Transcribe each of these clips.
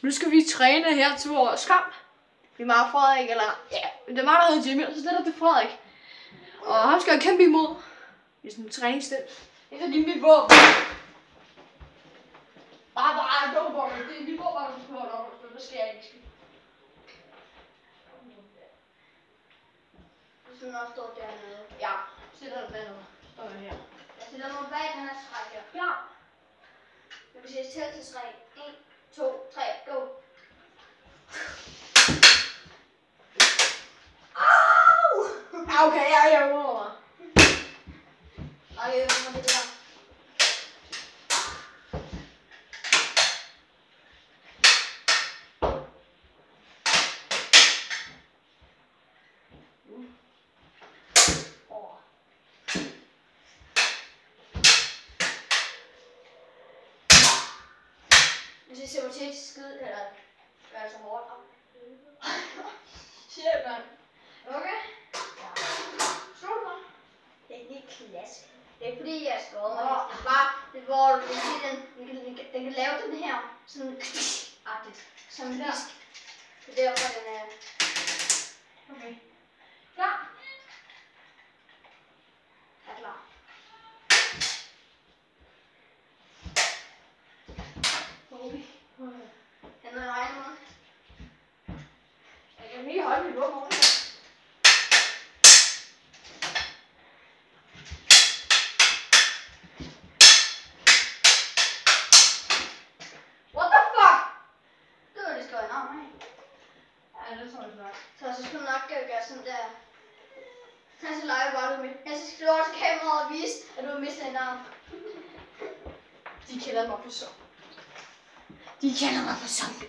Nu skal vi træne her til vores kamp. Vi er meget Frederik, eller ja, det er mig, der hedder Jimmy, og så stiller det Frederik. Og ham skal jeg kæmpe imod. Det er sådan en træningsstil. Det er lige mit våben. Bare, dog, det er mit våben, der skal holde op, det skal jeg ikke. Hvis du nok står dernede. Ja, stiller den dernede. Står jeg her. Jeg stiller mig bag den her træk her. Ja. Jeg vil sige tæl til 3. 1, 2, 3, go! Au! Ja, okay, jeg er over mig. Nej, jeg øver mig det der. Hvis jeg ser mig til skide, eller gør så hårdt op. Shit, mand. Okay? Ja. Slå du mig? Det er helt klasse. Det er ikke fordi, jeg skal over mig. Det er bare, det er, hvor du kan se, den kan lave den her, sådan agtigt, som en disk. Det er derfor, den er... Okay. Klar. Er klar. Okay. Den er regnet med. Jeg kan lige holde mit våben over her. What the fuck? Det var det skal være en arm, ikke? Ja, det tror jeg nok. Så skulle du nok gøre sådan der. Så leger bare du med. Jeg skal over til kameraet og vise, at du har mistet en arm. De kalder mig for så. De kalder mig for zombie.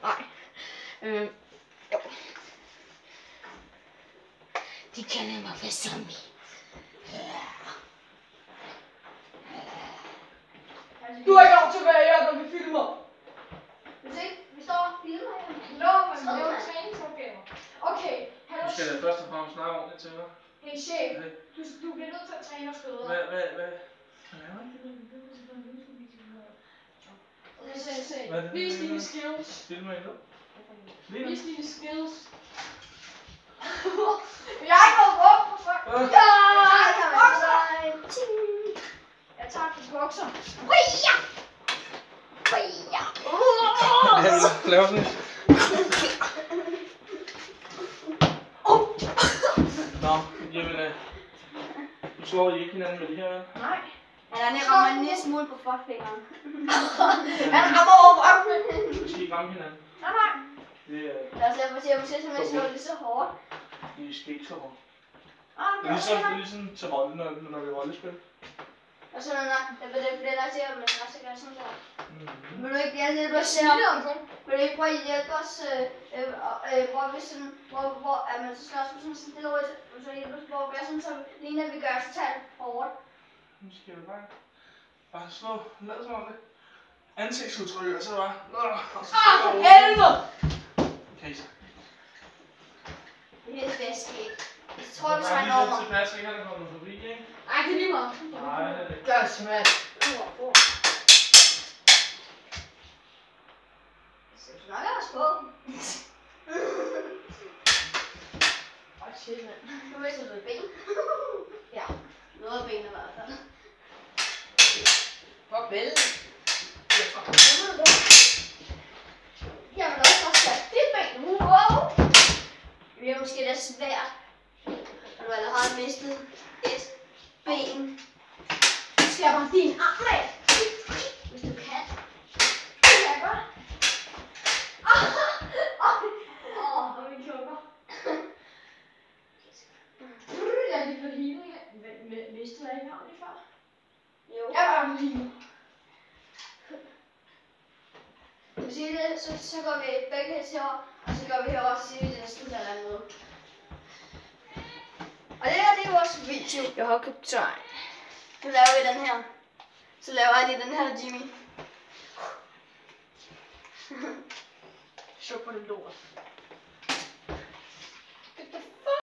Nej. Jo. De kalder mig for zombie. Du har ikke lov til at være her, når vi filmer. Hvis ikke, vi står og filmer her. Nå, men det er jo træningsopgaver. Okay, hallo. Du skal da først og fremmest snakke ordentligt til mig. Hey chef, du bliver nødt til at træne os bedre. Hvad? Se. Vis dine skills. Filmer I nu? Vis dine skills. Jeg har ikke noget råb for fuck. Ja! Jeg tager på bukser. Lav sådan et. Nå, jamen, du slår I ikke hinanden med de her, vel? Nej. Han rammer en lille smule på fuckfingeren. Han rammer over fuckfingeren. Du skal ikke ramme hinanden. Nej. Det Lad os lade mig se, om jeg simpelthen slår det så hårdt. I skal ikke så hårdt. Okay. Det er ligesom til rolle, når vi rollespil. Og så når det der ser, men så gør sådan der. Vil du ikke hjælpe os Vil du ikke prøve at hjælpe os, hvor vi sådan, hvor man så skal også sådan stille over, så hjælpe os, hvor vi gør sådan, så lige når vi gør totalt hårdt. Nu skal vi bare slå, lad som om det. Ansigtsudtryk, og så bare... For helvede! Okay, så. Det er det bedste sket. Jeg tror, du tager en over. Jeg er lige lidt tilpas, ikke? Han er kommet forbi, ikke? Ej, det er lige meget. Nej, det er det ikke. Gør det, mand. Så du nok er også på. Shit, mand. Nu mister du et ben. Ja, Noget af benet i hvert fald. fuck vel. Jeg vil også bare tage dit ben. Wow! Det er måske lidt svært. Når du allerede har mistet et ben. Så skal jeg bare din arm af. Hvis du kan. Det kan jeg godt. Åh, vi klukker. Jeg er lige blevet healing. Vidste du ikke om det før? Jo. Jeg var blevet healing. Hvis I det, så går vi begge herover, og så går vi herover og siger, at det er slut eller andet. Og det her, det er vores video. Jeg har købt tegn. Nu laver vi den her. Så laver jeg lige den her, Jimmy. Så på det lort.